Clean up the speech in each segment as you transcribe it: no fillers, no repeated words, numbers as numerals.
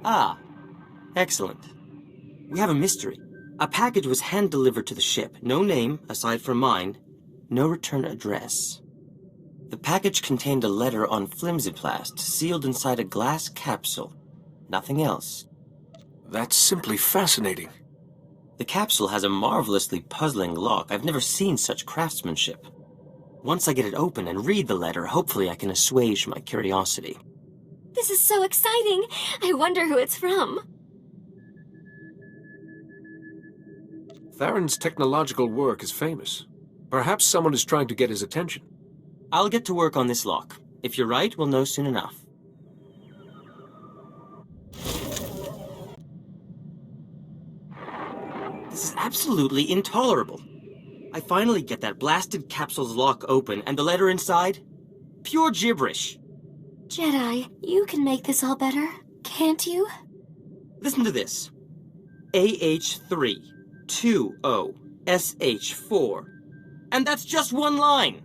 Ah, excellent. We have a mystery. A package was hand-delivered to the ship. No name, aside from mine. No return address. The package contained a letter on flimsiplast, sealed inside a glass capsule. Nothing else. That's simply fascinating. The capsule has a marvelously puzzling lock. I've never seen such craftsmanship. Once I get it open and read the letter, hopefully I can assuage my curiosity. This is so exciting! I wonder who it's from. Theron's technological work is famous. Perhaps someone is trying to get his attention. I'll get to work on this lock. If you're right, we'll know soon enough. This is absolutely intolerable. I finally get that blasted capsule's lock open, and the letter inside? Pure gibberish. Jedi, you can make this all better, can't you? Listen to this. AH3, 2O, SH4. And that's just one line!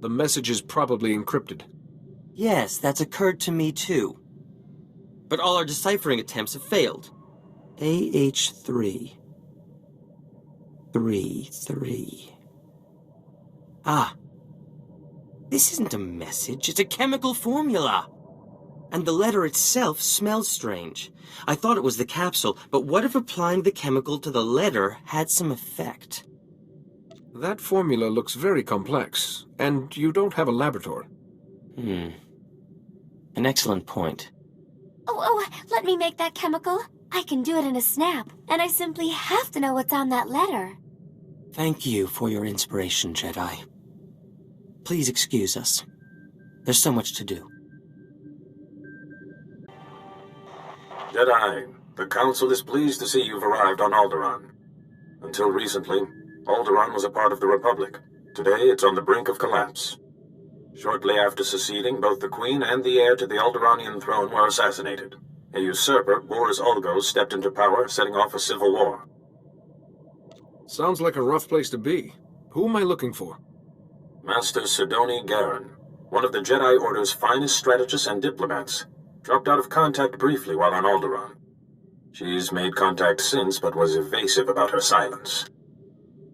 The message is probably encrypted. Yes, that's occurred to me too. But all our deciphering attempts have failed. AH3. 3. Ah. This isn't a message, it's a chemical formula. And the letter itself smells strange. I thought it was the capsule, but what if applying the chemical to the letter had some effect? That formula looks very complex, and you don't have a laboratory. An excellent point. Oh, let me make that chemical. I can do it in a snap, and I simply have to know what's on that letter. Thank you for your inspiration, Jedi. Please excuse us. There's so much to do. Jedi, the Council is pleased to see you've arrived on Alderaan. Until recently, Alderaan was a part of the Republic. Today, it's on the brink of collapse. Shortly after seceding, both the Queen and the heir to the Alderaanian throne were assassinated. A usurper, Boris Ulgo, stepped into power, setting off a civil war. Sounds like a rough place to be. Who am I looking for? Master Sidoni Garen, one of the Jedi Order's finest strategists and diplomats, dropped out of contact briefly while on Alderaan. She's made contact since, but was evasive about her silence.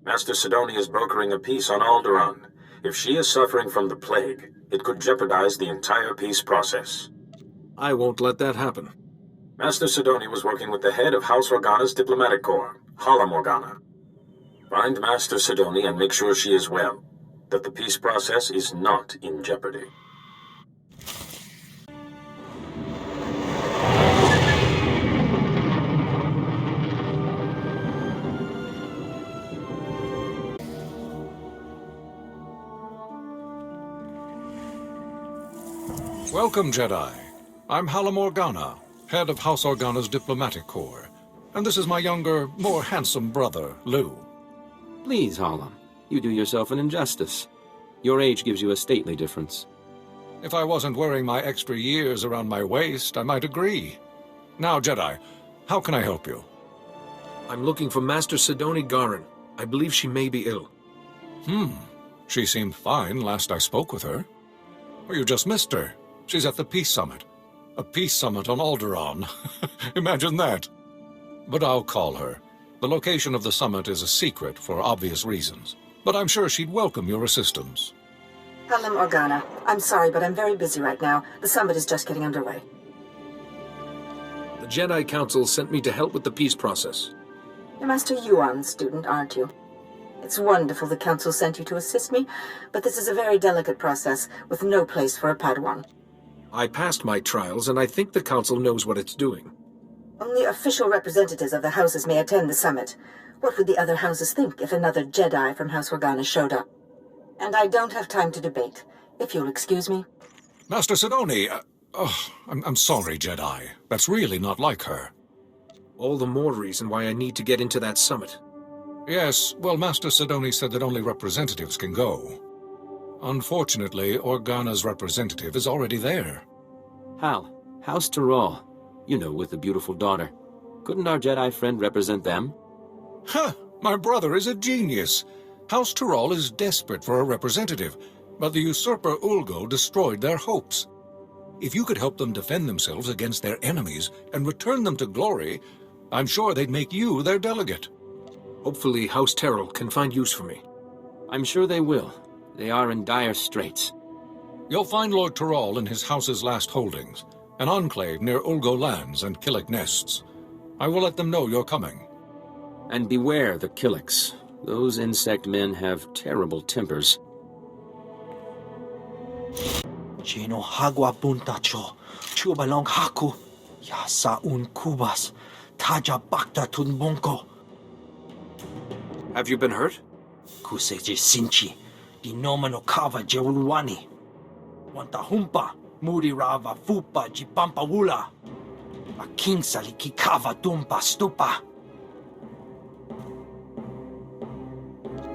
Master Sidoni is brokering a peace on Alderaan. If she is suffering from the plague, it could jeopardize the entire peace process. I won't let that happen. Master Sidoni was working with the head of House Organa's diplomatic corps, Hala Morgana. Find Master Sidoni and make sure she is well, that the peace process is not in jeopardy. Welcome, Jedi. I'm Hala Morgana, head of House Organa's diplomatic corps. And this is my younger, more handsome brother, Lou. Please, Hala. You do yourself an injustice. Your age gives you a stately difference. If I wasn't wearing my extra years around my waist, I might agree. Now, Jedi, how can I help you? I'm looking for Master Sidoni Garen. I believe she may be ill. She seemed fine last I spoke with her. Or you just missed her. She's at the Peace Summit. A peace summit on Alderaan. Imagine that. But I'll call her. The location of the summit is a secret for obvious reasons. But I'm sure she'd welcome your assistance. Hala Morgana, I'm sorry, but I'm very busy right now. The summit is just getting underway. The Jedi Council sent me to help with the peace process. You're Master Yuan's student, aren't you? It's wonderful the Council sent you to assist me, but this is a very delicate process with no place for a Padawan. I passed my trials, and I think the Council knows what it's doing. Only official representatives of the houses may attend the summit. What would the other houses think if another Jedi from House Organa showed up? And I don't have time to debate. If you'll excuse me. Master Sidoni, I'm sorry, Jedi. That's really not like her. All the more reason why I need to get into that summit. Yes, well, Master Sidoni said that only representatives can go. Unfortunately, Organa's representative is already there. Hal, House Tyrrell. You know, with the beautiful daughter. Couldn't our Jedi friend represent them? Huh! My brother is a genius. House Tyrrell is desperate for a representative, but the usurper Ulgo destroyed their hopes. If you could help them defend themselves against their enemies and return them to glory, I'm sure they'd make you their delegate. Hopefully House Terrell can find use for me. I'm sure they will. They are in dire straits. You'll find Lord Tyrrell in his house's last holdings, an enclave near Ulgo lands and Killick nests. I will let them know you're coming. And beware the Killicks. Those insect men have terrible tempers. Chino hagwa buntacho, chubalong haku, yasaun kubas, taja bakta tunbonko. Have you been hurt? Kuseje sinchi, di nomano kava jeulwani. Wanta humpa, muri rava fupa jipampa wula. Makinsali kikava tumpa stupa.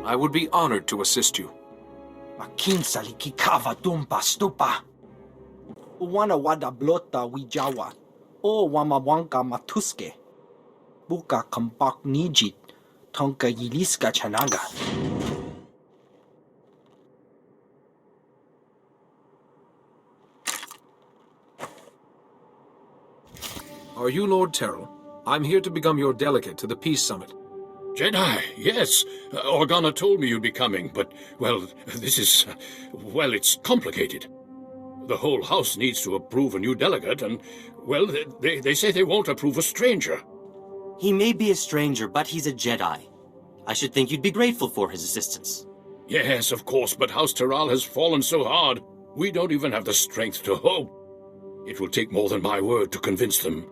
I would be honored to assist you. Makinsali kikava tumpa stupa. Uwana wada blota wijawa, o wamawanka matuske. Buka kambak nijit, tonka yiliska chanaga. Are you Lord Terrell? I'm here to become your delegate to the Peace Summit. Jedi, yes. Organa told me you'd be coming, but, well, this is... well, it's complicated. The whole house needs to approve a new delegate, and, well, they say they won't approve a stranger. He may be a stranger, but he's a Jedi. I should think you'd be grateful for his assistance. Yes, of course, but House Terral has fallen so hard, we don't even have the strength to hope. It will take more than my word to convince them.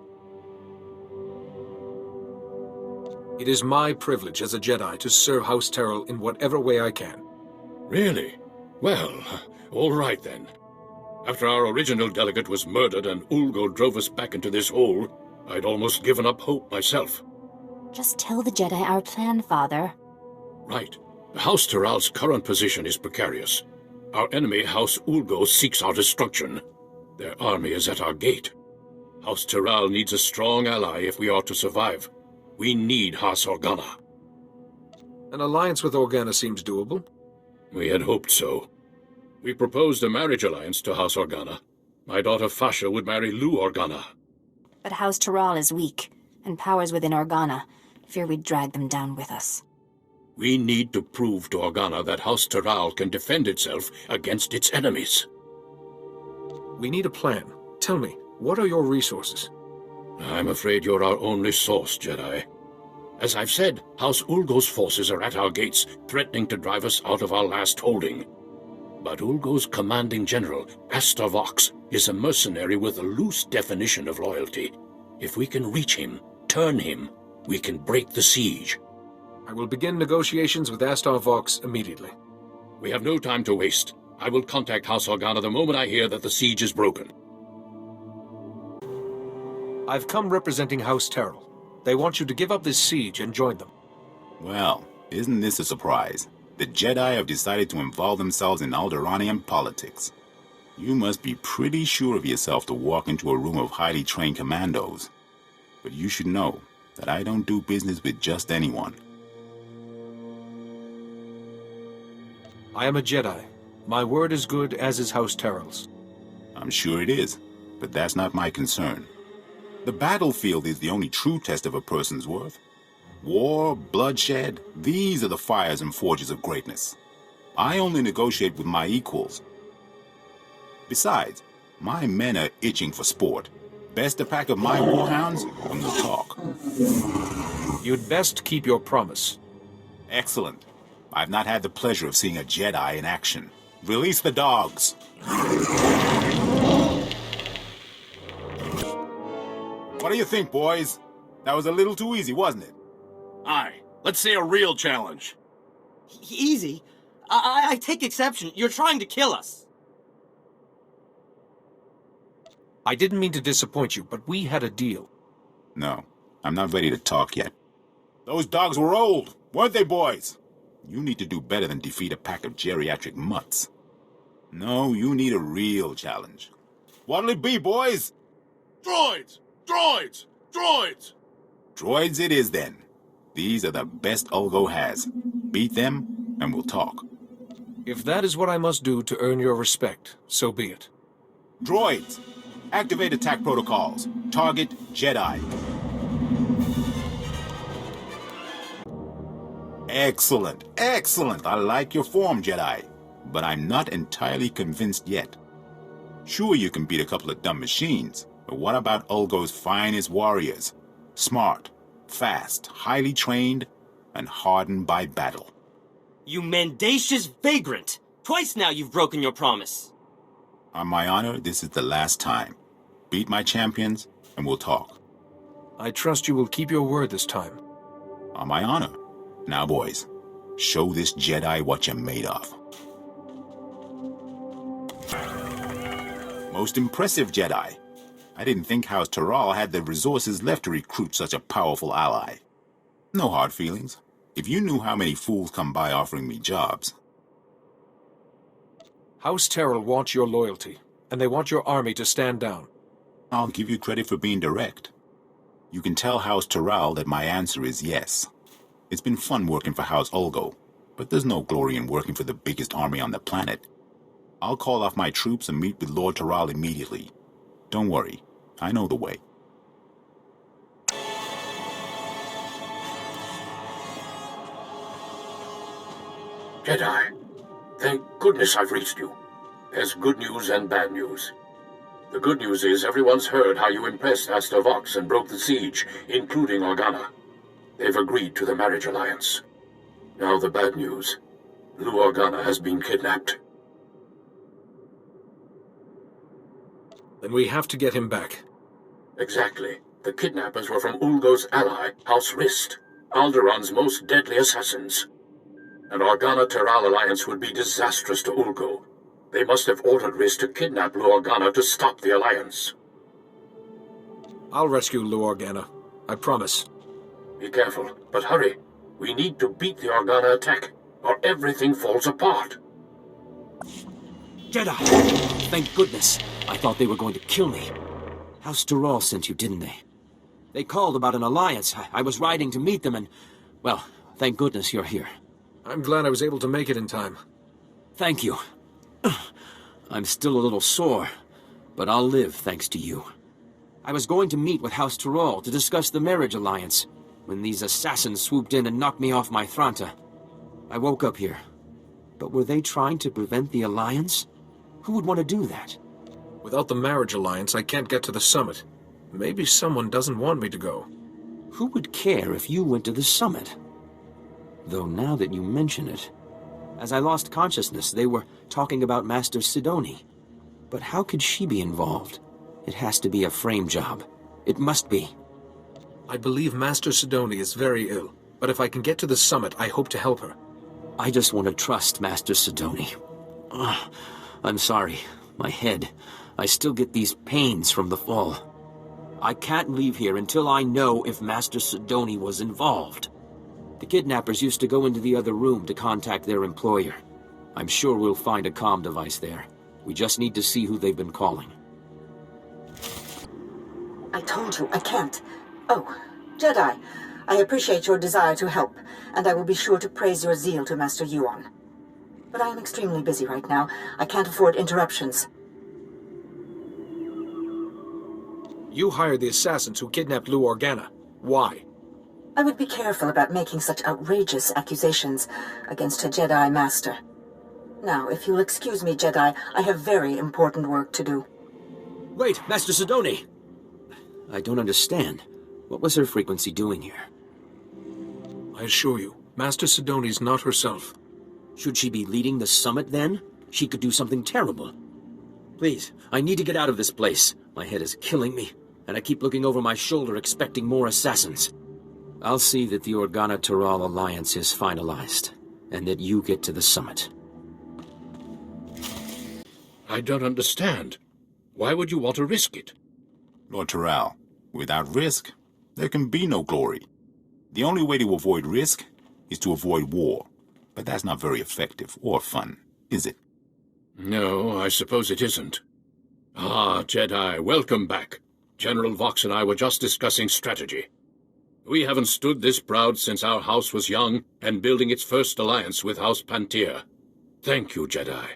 It is my privilege as a Jedi to serve House Terrell in whatever way I can. Really? Well, all right then. After our original delegate was murdered and Ulgo drove us back into this hole, I'd almost given up hope myself. Just tell the Jedi our plan, Father. Right. House Terral's current position is precarious. Our enemy, House Ulgo, seeks our destruction. Their army is at our gate. House Terral needs a strong ally if we are to survive. We need House Organa. An alliance with Organa seems doable. We had hoped so. We proposed a marriage alliance to House Organa. My daughter Fasha would marry Lou Organa. But House Terral is weak, and powers within Organa fear we'd drag them down with us. We need to prove to Organa that House Terral can defend itself against its enemies. We need a plan. Tell me, what are your resources? I'm afraid you're our only source, Jedi. As I've said, House Ulgo's forces are at our gates, threatening to drive us out of our last holding. But Ulgo's commanding general, Astor Vox, is a mercenary with a loose definition of loyalty. If we can reach him, turn him, we can break the siege. I will begin negotiations with Astor Vox immediately. We have no time to waste. I will contact House Organa the moment I hear that the siege is broken. I've come representing House Terrell. They want you to give up this siege and join them. Well, isn't this a surprise? The Jedi have decided to involve themselves in Alderaanian politics. You must be pretty sure of yourself to walk into a room of highly trained commandos. But you should know that I don't do business with just anyone. I am a Jedi. My word is good, as is House Terrell's. I'm sure it is, but that's not my concern. The battlefield is the only true test of a person's worth. War, bloodshed, these are the fires and forges of greatness. I only negotiate with my equals. Besides, my men are itching for sport. Best a pack of my warhounds, and we'll talk. You'd best keep your promise. Excellent. I've not had the pleasure of seeing a Jedi in action. Release the dogs. What do you think, boys? That was a little too easy, wasn't it? Aye. Let's see a real challenge. Easy? I take exception. You're trying to kill us. I didn't mean to disappoint you, but we had a deal. No, I'm not ready to talk yet. Those dogs were old, weren't they, boys? You need to do better than defeat a pack of geriatric mutts. No, you need a real challenge. What'll it be, boys? Droids! Droids! Droids! Droids it is, then. These are the best Ulgo has. Beat them, and we'll talk. If that is what I must do to earn your respect, so be it. Droids, Activate attack protocols. Target Jedi. Excellent, excellent. I like your form, Jedi. But I'm not entirely convinced yet. Sure, you can beat a couple of dumb machines, but what about Ulgo's finest warriors? Smart, fast, highly trained, and hardened by battle. You mendacious vagrant! Twice now you've broken your promise. On my honor, this is the last time. Beat my champions, and we'll talk. I trust you will keep your word this time. On my honor. Now, boys, show this Jedi what you're made of. Most impressive, Jedi. I didn't think House Taral had the resources left to recruit such a powerful ally. No hard feelings. If you knew how many fools come by offering me jobs. House Terrell wants your loyalty, and they want your army to stand down. I'll give you credit for being direct. You can tell House Taral that my answer is yes. It's been fun working for House Ulgo, but there's no glory in working for the biggest army on the planet. I'll call off my troops and meet with Lord Taral immediately. Don't worry, I know the way. Jedi, thank goodness I've reached you. There's good news and bad news. The good news is everyone's heard how you impressed Master Vox and broke the siege, including Organa. They've agreed to the marriage alliance. Now the bad news. Lou Organa has been kidnapped. Then we have to get him back. Exactly. The kidnappers were from Ulgo's ally, House Rist, Alderaan's most deadly assassins. An Organa-Taral alliance would be disastrous to Ulgo. They must have ordered Rist to kidnap Lou Organa to stop the alliance. I'll rescue Lou Organa. I promise. Be careful, but hurry. We need to beat the Organa attack, or everything falls apart. Jedi! Thank goodness. I thought they were going to kill me. House Taral sent you, didn't they? They called about an alliance. I was riding to meet them and... well, thank goodness you're here. I'm glad I was able to make it in time. Thank you. I'm still a little sore, but I'll live thanks to you. I was going to meet with House Taral to discuss the marriage alliance when these assassins swooped in and knocked me off my Thranta. I woke up here. But were they trying to prevent the alliance? Who would want to do that? Without the marriage alliance, I can't get to the summit. Maybe someone doesn't want me to go. Who would care if you went to the summit? Though now that you mention it, as I lost consciousness, they were talking about Master Sidoni. But how could she be involved? It has to be a frame job. It must be. I believe Master Sidoni is very ill, but if I can get to the summit, I hope to help her. I just want to trust Master Sidoni. I'm sorry. My head. I still get these pains from the fall. I can't leave here until I know if Master Sidoni was involved. The kidnappers used to go into the other room to contact their employer. I'm sure we'll find a comm device there. We just need to see who they've been calling. I told you, I can't. Oh, Jedi, I appreciate your desire to help, and I will be sure to praise your zeal to Master Yuan. But I am extremely busy right now. I can't afford interruptions. You hired the assassins who kidnapped Lou Organa. Why? I would be careful about making such outrageous accusations against a Jedi Master. Now, if you'll excuse me, Jedi, I have very important work to do. Wait, Master Sidoni! I don't understand. What was her frequency doing here? I assure you, Master Sidoni's not herself. Should she be leading the summit, then? She could do something terrible. Please, I need to get out of this place. My head is killing me, and I keep looking over my shoulder expecting more assassins. I'll see that the Organa-Taral alliance is finalized, and that you get to the summit. I don't understand. Why would you want to risk it? Lord Taral, without risk, there can be no glory. The only way to avoid risk is to avoid war. But that's not very effective or fun, is it? No, I suppose it isn't. Ah, Jedi, welcome back. General Vox and I were just discussing strategy. We haven't stood this proud since our house was young and building its first alliance with House Pantir. Thank you, Jedi.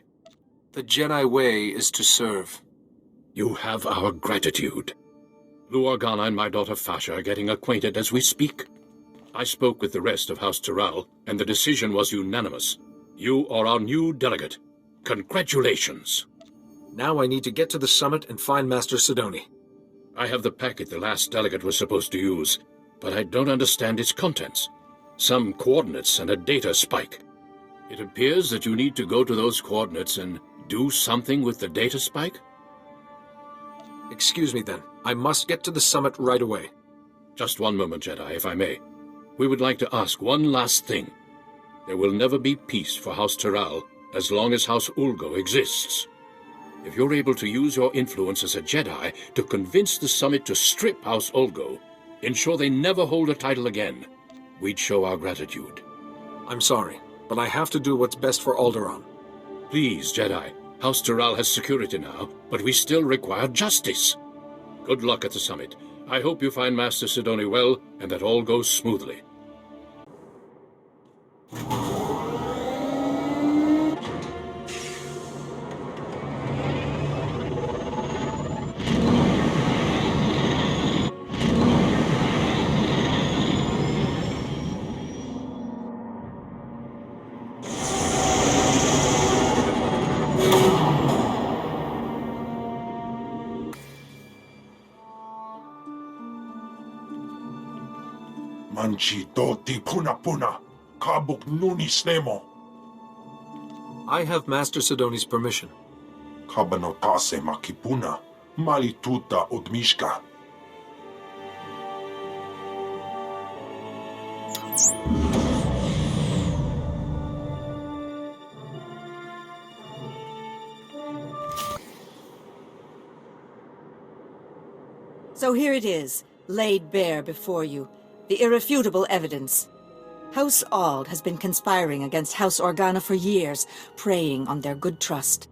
The Jedi way is to serve. You have our gratitude. Lou Organa and my daughter Fasha are getting acquainted as we speak. I spoke with the rest of House Terral, and the decision was unanimous. You are our new delegate. Congratulations. Now I need to get to the summit and find Master Sidoni. I have the packet the last delegate was supposed to use, but I don't understand its contents. Some coordinates and a data spike. It appears that you need to go to those coordinates and do something with the data spike? Excuse me then. I must get to the summit right away. Just one moment, Jedi, if I may. We would like to ask one last thing. There will never be peace for House Terral as long as House Ulgo exists. If you're able to use your influence as a Jedi to convince the summit to strip House Ulgo, ensure they never hold a title again, we'd show our gratitude. I'm sorry, but I have to do what's best for Alderaan. Please, Jedi. House Terral has security now, but we still require justice. Good luck at the summit. I hope you find Master Sidoni well, and that all goes smoothly. Manchi doti puna puna, kabuk nuni snemo. I have Master Sidoni's permission. Kabanotase makipuna, malituta odmishka. So here it is, laid bare before you. The irrefutable evidence. House Ald has been conspiring against House Organa for years, preying on their good trust.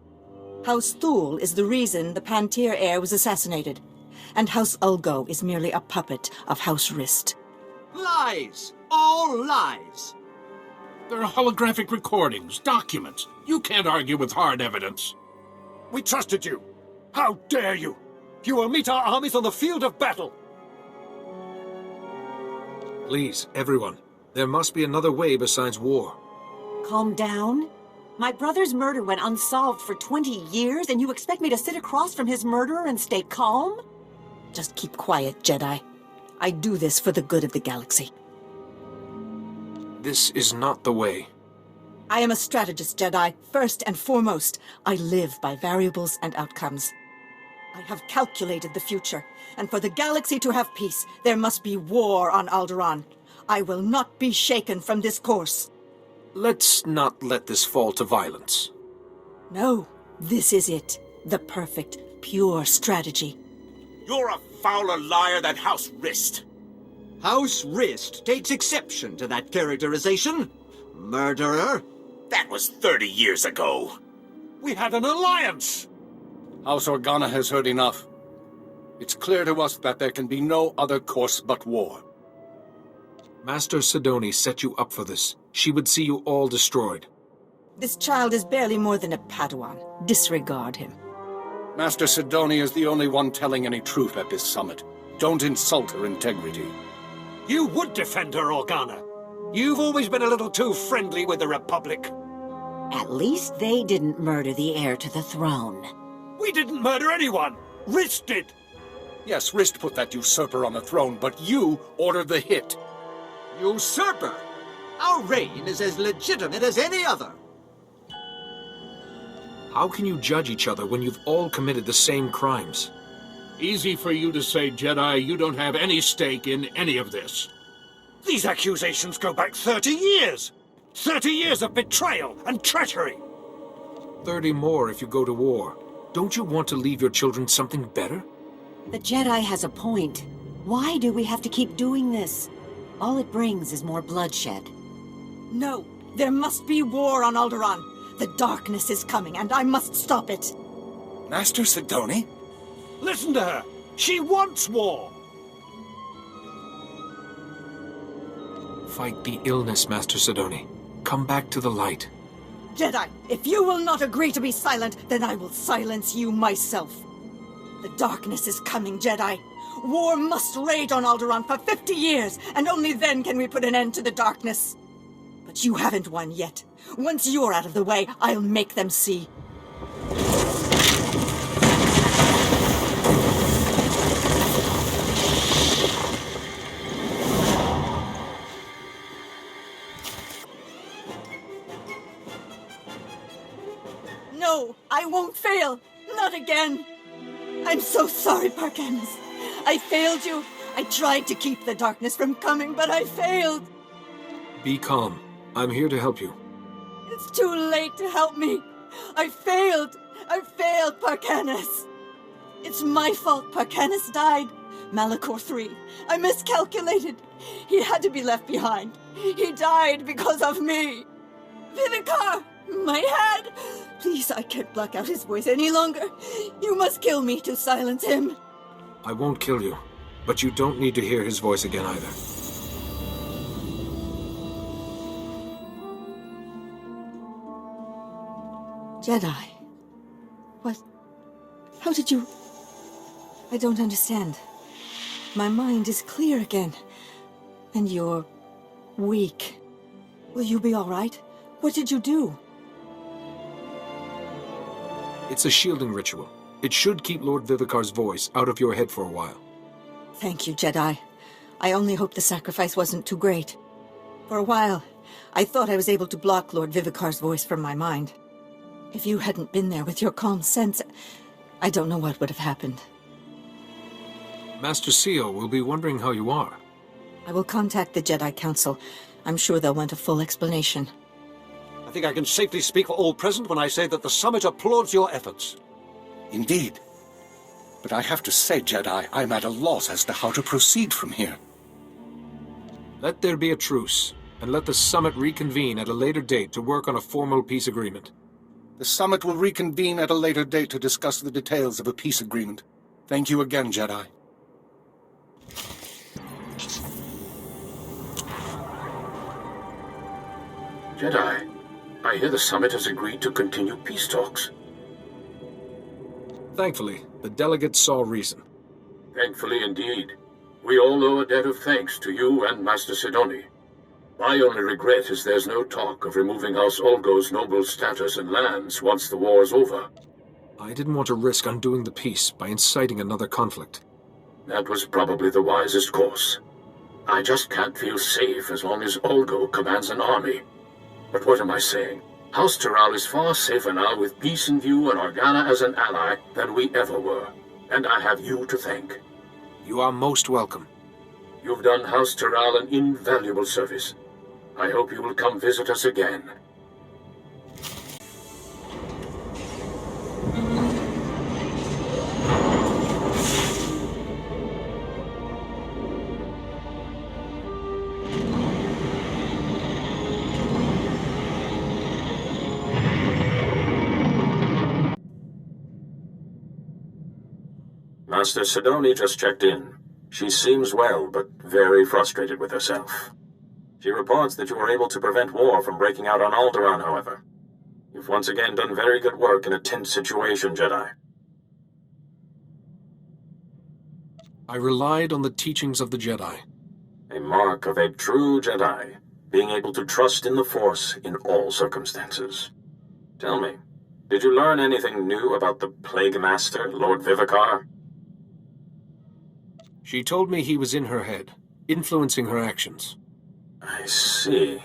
House Thule is the reason the Pantir heir was assassinated, and House Ulgo is merely a puppet of House Rist. Lies! All lies! There are holographic recordings, documents. You can't argue with hard evidence. We trusted you. How dare you? You will meet our armies on the field of battle. Please, everyone. There must be another way besides war. Calm down. My brother's murder went unsolved for 20 years, and you expect me to sit across from his murderer and stay calm? Just keep quiet, Jedi. I do this for the good of the galaxy. This is not the way. I am a strategist, Jedi. First and foremost, I live by variables and outcomes. I have calculated the future, and for the galaxy to have peace, there must be war on Alderaan. I will not be shaken from this course. Let's not let this fall to violence. No, this is it. The perfect, pure strategy. You're a fouler liar than House Rist. House Rist takes exception to that characterization. Murderer. That was 30 years ago. We had an alliance! House Organa has heard enough. It's clear to us that there can be no other course but war. Master Sidoni set you up for this. She would see you all destroyed. This child is barely more than a Padawan. Disregard him. Master Sidoni is the only one telling any truth at this summit. Don't insult her integrity. You would defend her, Organa. You've always been a little too friendly with the Republic. At least they didn't murder the heir to the throne. We didn't murder anyone. Rist did. Yes, Rist put that usurper on the throne, but you ordered the hit. Usurper? Our reign is as legitimate as any other. How can you judge each other when you've all committed the same crimes? Easy for you to say, Jedi. You don't have any stake in any of this. These accusations go back 30 years. 30 years of betrayal and treachery. 30 more if you go to war. Don't you want to leave your children something better? The Jedi has a point. Why do we have to keep doing this? All it brings is more bloodshed. No, there must be war on Alderaan. The darkness is coming, and I must stop it. Master Sidoni? Listen to her. She wants war. Fight the illness, Master Sidoni. Come back to the light. Jedi, if you will not agree to be silent, then I will silence you myself. The darkness is coming, Jedi. War must rage on Alderaan for 50 years, and only then can we put an end to the darkness. But you haven't won yet. Once you're out of the way, I'll make them see. No, I won't fail. Not again. I'm so sorry, Parkanis. I failed you. I tried to keep the darkness from coming, but I failed. Be calm. I'm here to help you. It's too late to help me. I failed. I failed, Parkanis. It's my fault Parkanis died. Malachor III. I miscalculated. He had to be left behind. He died because of me. Vivicar! My head! Please, I can't block out his voice any longer. You must kill me to silence him. I won't kill you, but you don't need to hear his voice again either. Jedi. What? How did you... I don't understand. My mind is clear again. And you're... weak. Will you be all right? What did you do? It's a shielding ritual. It should keep Lord Vivicar's voice out of your head for a while. Thank you, Jedi. I only hope the sacrifice wasn't too great. For a while, I thought I was able to block Lord Vivicar's voice from my mind. If you hadn't been there with your calm sense, I don't know what would have happened. Master Seal will be wondering how you are. I will contact the Jedi Council. I'm sure they'll want a full explanation. I think I can safely speak for all present when I say that the Summit applauds your efforts. Indeed. But I have to say, Jedi, I'm at a loss as to how to proceed from here. Let there be a truce, and let the Summit reconvene at a later date to work on a formal peace agreement. The Summit will reconvene at a later date to discuss the details of a peace agreement. Thank you again, Jedi. Jedi, I hear the Summit has agreed to continue peace talks. Thankfully, the delegates saw reason. Thankfully indeed. We all owe a debt of thanks to you and Master Sidoni. My only regret is there's no talk of removing House Olgo's noble status and lands once the war's over. I didn't want to risk undoing the peace by inciting another conflict. That was probably the wisest course. I just can't feel safe as long as Olgo commands an army. But what am I saying? House Taral is far safer now with peace in view and Organa as an ally than we ever were. And I have you to thank. You are most welcome. You've done House Taral an invaluable service. I hope you will come visit us again. Master Sidoni just checked in. She seems well, but very frustrated with herself. She reports that you were able to prevent war from breaking out on Alderaan, however. You've once again done very good work in a tense situation, Jedi. I relied on the teachings of the Jedi. A mark of a true Jedi, being able to trust in the Force in all circumstances. Tell me, did you learn anything new about the Plague Master, Lord Vivicar? She told me he was in her head, influencing her actions. I see.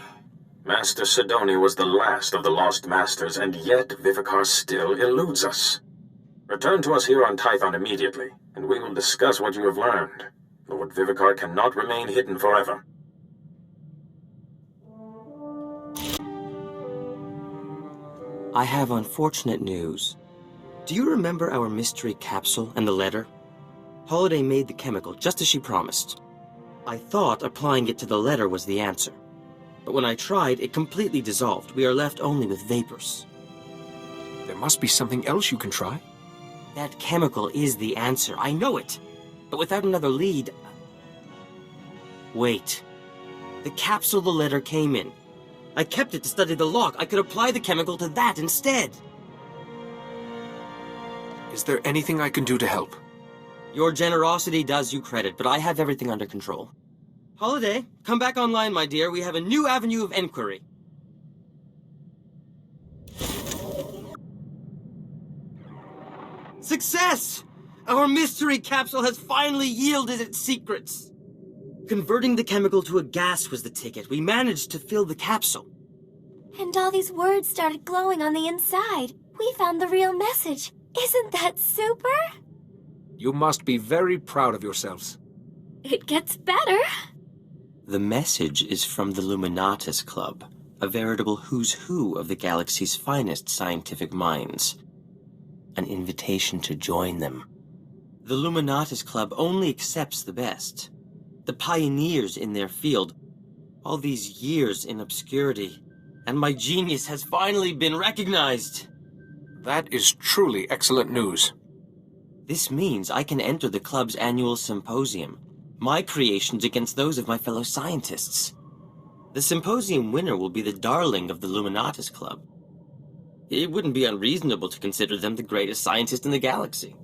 Master Sidoni was the last of the Lost Masters, and yet Vivicar still eludes us. Return to us here on Tython immediately, and we will discuss what you have learned. Lord Vivicar cannot remain hidden forever. I have unfortunate news. Do you remember our mystery capsule and the letter? Holiday made the chemical just as she promised. I thought applying it to the letter was the answer. But when I tried, it completely dissolved. We are left only with vapors. There must be something else you can try. That chemical is the answer. I know it. But without another lead... Wait. The capsule the letter came in. I kept it to study the lock. I could apply the chemical to that instead. Is there anything I can do to help? Your generosity does you credit, but I have everything under control. Holiday, come back online, my dear. We have a new avenue of inquiry. Success! Our mystery capsule has finally yielded its secrets. Converting the chemical to a gas was the ticket. We managed to fill the capsule. And all these words started glowing on the inside. We found the real message. Isn't that super? You must be very proud of yourselves. It gets better. The message is from the Luminatus Club, a veritable who's who of the galaxy's finest scientific minds. An invitation to join them. The Luminatus Club only accepts the best. The pioneers in their field. All these years in obscurity. And my genius has finally been recognized. That is truly excellent news. This means I can enter the club's annual symposium. My creations against those of my fellow scientists. The symposium winner will be the darling of the Luminatus Club. It wouldn't be unreasonable to consider them the greatest scientist in the galaxy.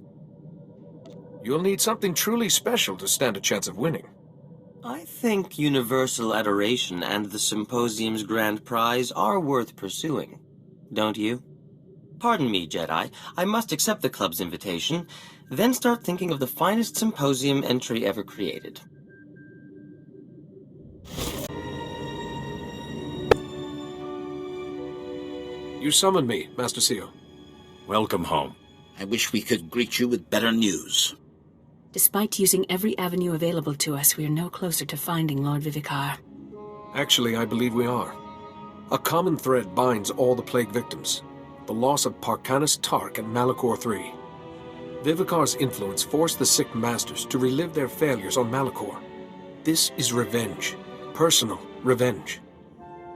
You'll need something truly special to stand a chance of winning. I think universal adoration and the symposium's grand prize are worth pursuing. Don't you? Pardon me, Jedi. I must accept the club's invitation, then start thinking of the finest symposium entry ever created. You summoned me, Master Seal. Welcome home. I wish we could greet you with better news. Despite using every avenue available to us, we are no closer to finding Lord Vivicar. Actually, I believe we are. A common thread binds all the plague victims. The loss of Parkanis Tark and Malachor III. Vivicar's influence forced the sick masters to relive their failures on Malachor. This is revenge. Personal revenge.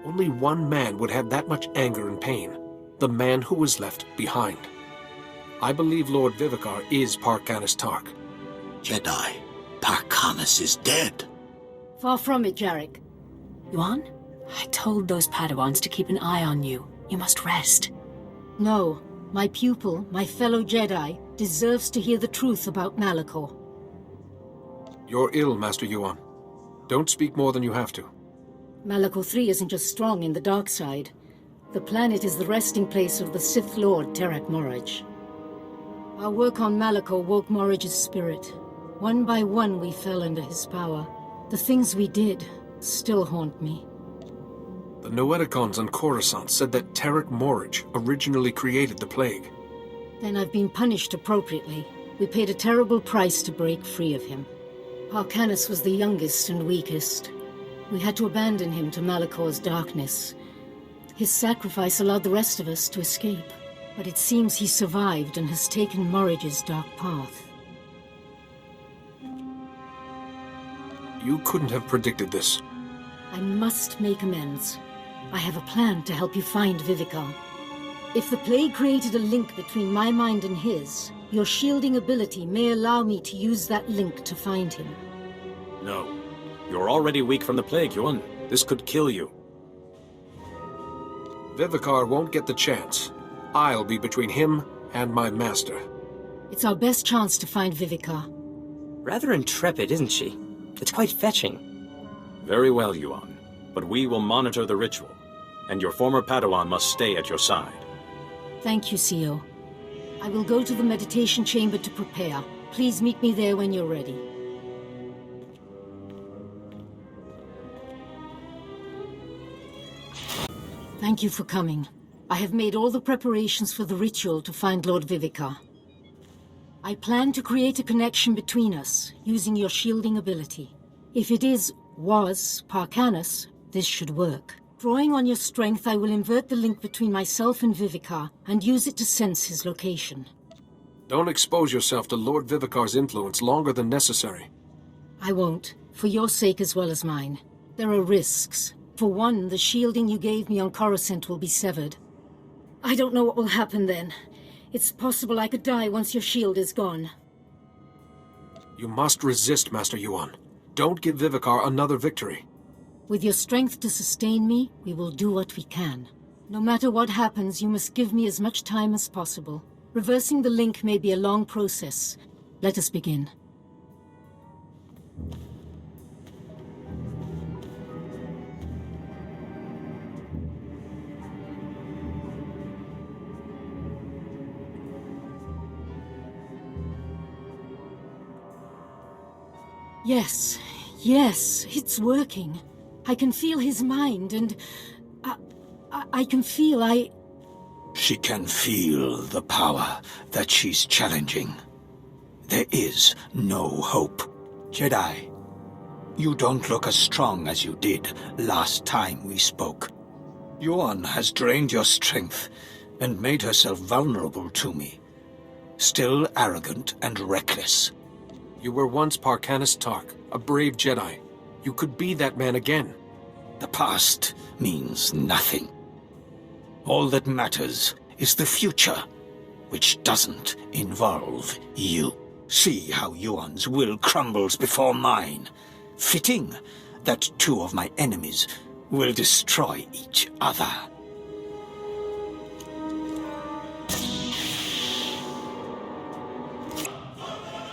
Only one man would have that much anger and pain. The man who was left behind. I believe Lord Vivicar is Parkanis Tark. Jedi, Parkanis is dead. Far from it, Jarek. Yuan? I told those Padawans to keep an eye on you. You must rest. No. My pupil, my fellow Jedi, deserves to hear the truth about Malachor. You're ill, Master Yuan. Don't speak more than you have to. Malachor III isn't just strong in the dark side. The planet is the resting place of the Sith Lord, Terak Moraj. Our work on Malachor woke Moraj's spirit. One by one we fell under his power. The things we did still haunt me. The Noeticons on Coruscant said that Terak Moraj originally created the plague. Then I've been punished appropriately. We paid a terrible price to break free of him. Parkanis was the youngest and weakest. We had to abandon him to Malachor's darkness. His sacrifice allowed the rest of us to escape. But it seems he survived and has taken Moraj's dark path. You couldn't have predicted this. I must make amends. I have a plan to help you find Vivicar. If the plague created a link between my mind and his, your shielding ability may allow me to use that link to find him. No. You're already weak from the plague, Yuan. This could kill you. Vivicar won't get the chance. I'll be between him and my master. It's our best chance to find Vivicar. Rather intrepid, isn't she? It's quite fetching. Very well, Yuan. But we will monitor the ritual, and your former Padawan must stay at your side. Thank you, CEO. I will go to the meditation chamber to prepare. Please meet me there when you're ready. Thank you for coming. I have made all the preparations for the ritual to find Lord Vivicar. I plan to create a connection between us, using your shielding ability. If it was Parkanis, this should work. Drawing on your strength, I will invert the link between myself and Vivicar, and use it to sense his location. Don't expose yourself to Lord Vivicar's influence longer than necessary. I won't, for your sake as well as mine. There are risks. For one, the shielding you gave me on Coruscant will be severed. I don't know what will happen then. It's possible I could die once your shield is gone. You must resist, Master Yuan. Don't give Vivicar another victory. With your strength to sustain me, we will do what we can. No matter what happens, you must give me as much time as possible. Reversing the link may be a long process. Let us begin. Yes, it's working. I can feel his mind, and I can feel She can feel the power that she's challenging. There is no hope. Jedi, you don't look as strong as you did last time we spoke. Yuan has drained your strength and made herself vulnerable to me. Still arrogant and reckless. You were once Parkanis Tark, a brave Jedi. You could be that man again. The past means nothing. All that matters is the future, which doesn't involve you. See how Yuan's will crumbles before mine. Fitting that two of my enemies will destroy each other.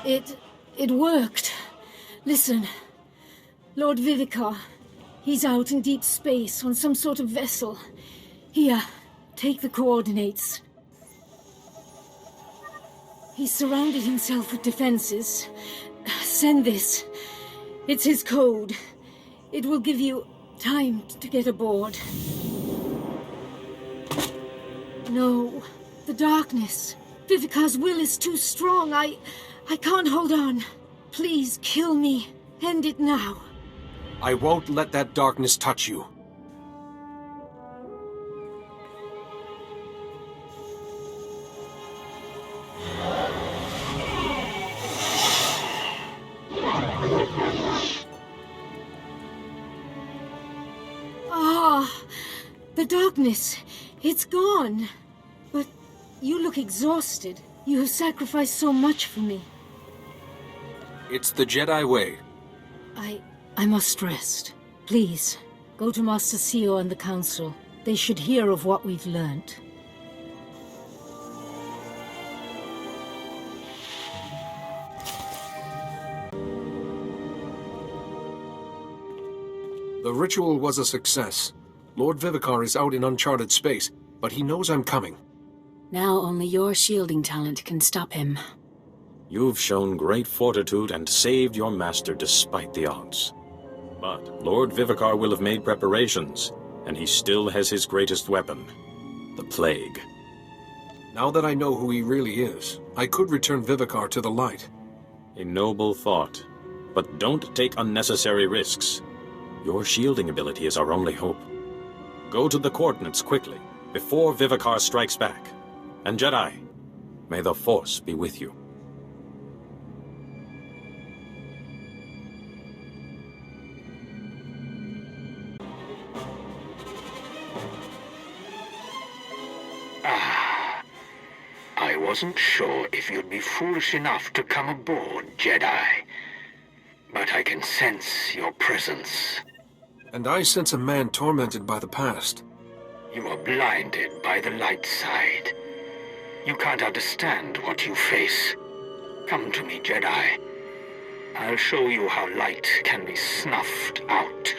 It worked. Listen, Lord Vivicar, he's out in deep space on some sort of vessel. Here, take the coordinates. He's surrounded himself with defenses. Send this. It's his code. It will give you time to get aboard. No, the darkness. Vivicar's will is too strong. I can't hold on. Please kill me. End it now. I won't let that darkness touch you. The darkness. It's gone. But you look exhausted. You have sacrificed so much for me. It's the Jedi way. I must rest. Please, go to Master Sio and the Council. They should hear of what we've learned. The ritual was a success. Lord Vivicar is out in uncharted space, but he knows I'm coming. Now only your shielding talent can stop him. You've shown great fortitude and saved your master despite the odds. But Lord Vivicar will have made preparations, and he still has his greatest weapon, the Plague. Now that I know who he really is, I could return Vivicar to the light. A noble thought, but don't take unnecessary risks. Your shielding ability is our only hope. Go to the coordinates quickly, before Vivicar strikes back. And Jedi, may the Force be with you. I wasn't sure if you'd be foolish enough to come aboard, Jedi. But I can sense your presence. And I sense a man tormented by the past. You are blinded by the light side. You can't understand what you face. Come to me, Jedi. I'll show you how light can be snuffed out.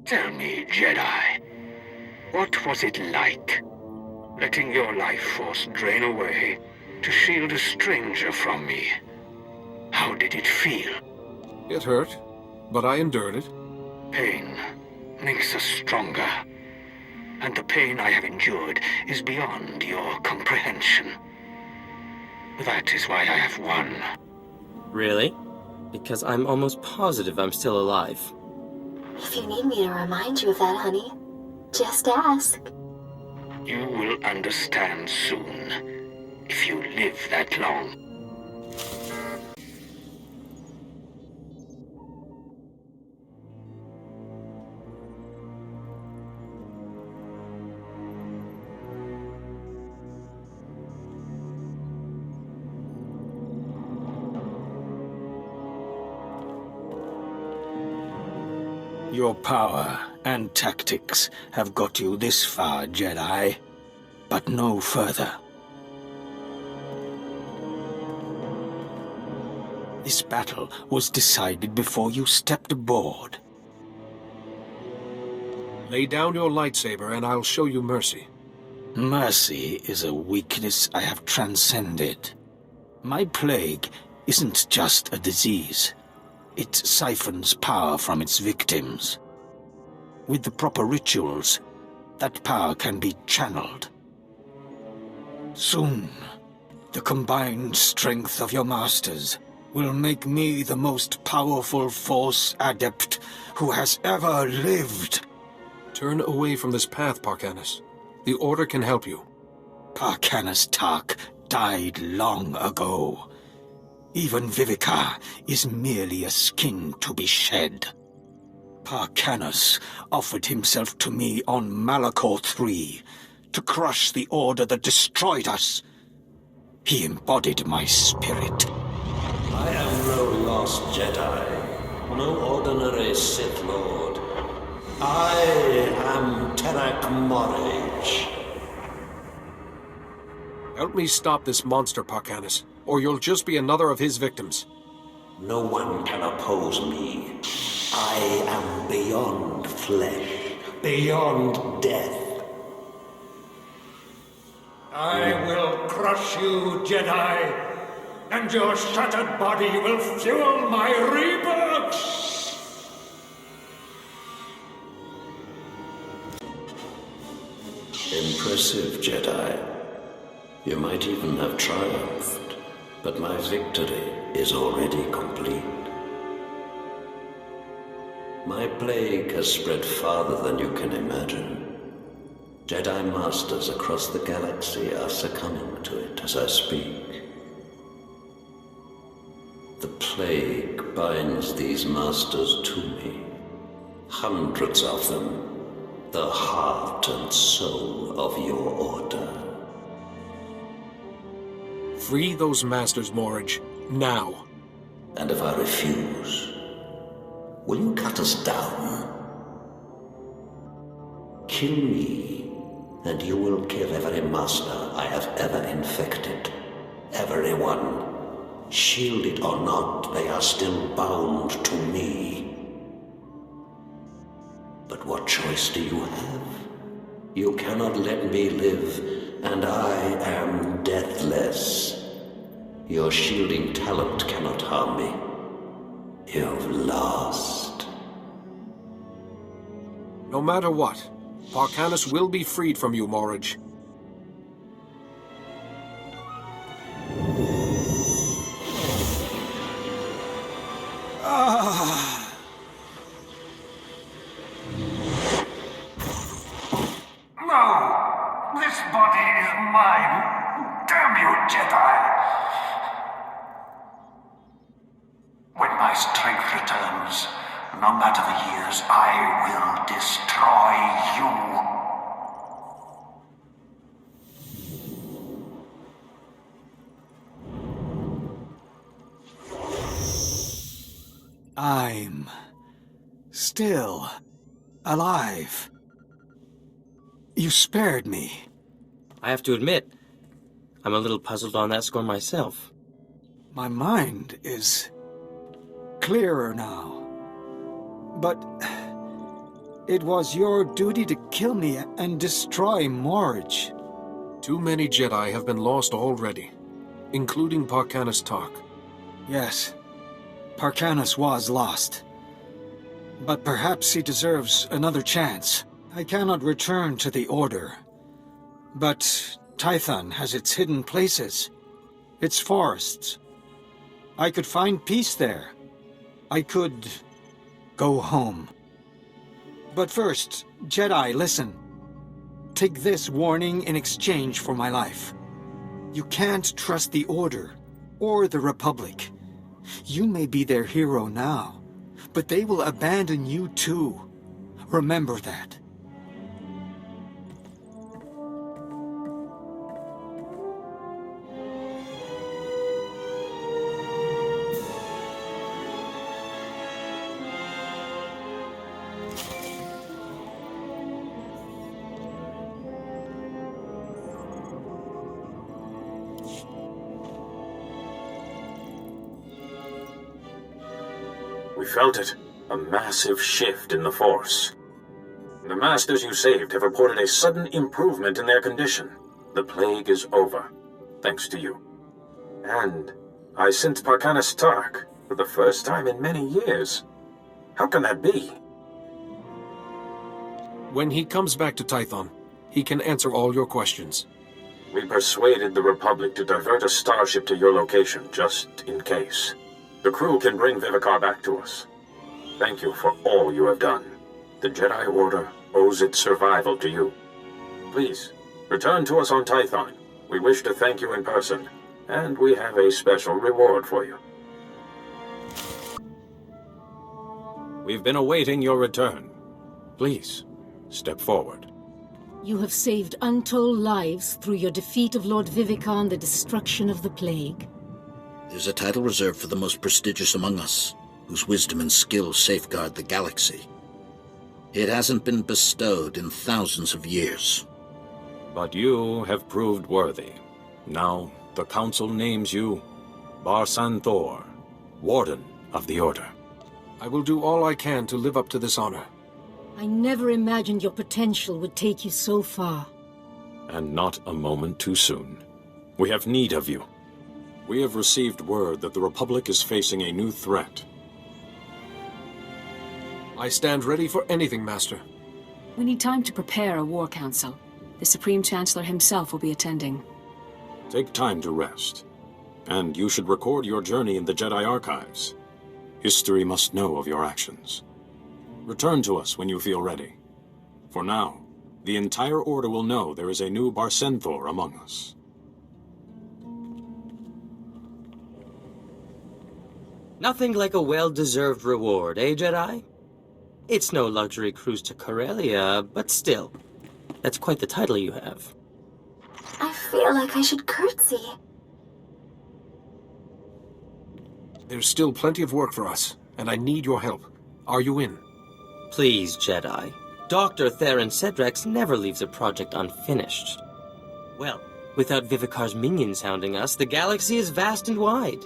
Tell me, Jedi, what was it like, letting your life force drain away to shield a stranger from me? How did it feel? It hurt, but I endured it. Pain makes us stronger, and the pain I have endured is beyond your comprehension. That is why I have won. Really? Because I'm almost positive I'm still alive. If you need me to remind you of that, honey, just ask. You will understand soon, if you live that long. Your power and tactics have got you this far, Jedi, but no further. This battle was decided before you stepped aboard. Lay down your lightsaber and I'll show you mercy. Mercy is a weakness I have transcended. My plague isn't just a disease. It siphons power from its victims. With the proper rituals, that power can be channeled. Soon, the combined strength of your masters will make me the most powerful Force adept who has ever lived. Turn away from this path, Parkanis. The Order can help you. Parkanis Tark died long ago. Even Vivicar is merely a skin to be shed. Parkanis offered himself to me on Malachor III to crush the Order that destroyed us. He embodied my spirit. I am no lost Jedi, no ordinary Sith Lord. I am Terak Morage. Help me stop this monster, Parkanis, or you'll just be another of his victims. No one can oppose me. I am beyond flesh, beyond death. I will crush you, Jedi, and your shattered body will fuel my rebirth! Impressive, Jedi. You might even have triumphed, but my victory is already complete. My plague has spread farther than you can imagine. Jedi Masters across the galaxy are succumbing to it as I speak. The plague binds these Masters to me. Hundreds of them. The heart and soul of your Order. Free those Masters, Morage. Now. And if I refuse, will you cut us down? Kill me, and you will kill every Master I have ever infected. Everyone. Shielded or not, they are still bound to me. But what choice do you have? You cannot let me live, and I am deathless. Your shielding talent cannot harm me. You've lost. No matter what, Parkanis will be freed from you, Morage. No! This body is mine! Damn you, Jedi! When my strength returns, no matter the years, I will destroy you! I'm still alive. You spared me. I have to admit, I'm a little puzzled on that score myself. My mind is clearer now. But it was your duty to kill me and destroy Morage. Too many Jedi have been lost already, including Parkanis Tark. Yes, Parkanis was lost. But perhaps he deserves another chance. I cannot return to the Order. But Tython has its hidden places, its forests. I could find peace there. I could go home. But first, Jedi, listen. Take this warning in exchange for my life. You can't trust the Order, or the Republic. You may be their hero now, but they will abandon you too. Remember that. We felt it. A massive shift in the Force. The masters you saved have reported a sudden improvement in their condition. The plague is over, thanks to you. And I sent Parkanis Tark for the first time in many years. How can that be? When he comes back to Tython, he can answer all your questions. We persuaded the Republic to divert a starship to your location, just in case. The crew can bring Vivicar back to us. Thank you for all you have done. The Jedi Order owes its survival to you. Please, return to us on Tython. We wish to thank you in person, and we have a special reward for you. We've been awaiting your return. Please, step forward. You have saved untold lives through your defeat of Lord Vivicar and the destruction of the plague. There's a title reserved for the most prestigious among us, whose wisdom and skill safeguard the galaxy. It hasn't been bestowed in thousands of years. But you have proved worthy. Now, the Council names you Barsan Thor, Warden of the Order. I will do all I can to live up to this honor. I never imagined your potential would take you so far. And not a moment too soon. We have need of you. We have received word that the Republic is facing a new threat. I stand ready for anything, Master. We need time to prepare a war council. The Supreme Chancellor himself will be attending. Take time to rest. And you should record your journey in the Jedi Archives. History must know of your actions. Return to us when you feel ready. For now, the entire Order will know there is a new Barsenthor among us. Nothing like a well-deserved reward, eh, Jedi? It's no luxury cruise to Corellia, but still. That's quite the title you have. I feel like I should curtsy. There's still plenty of work for us, and I need your help. Are you in? Please, Jedi. Dr. Theron Cedrex never leaves a project unfinished. Well, without Vivicar's minions hounding us, the galaxy is vast and wide.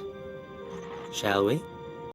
Shall we?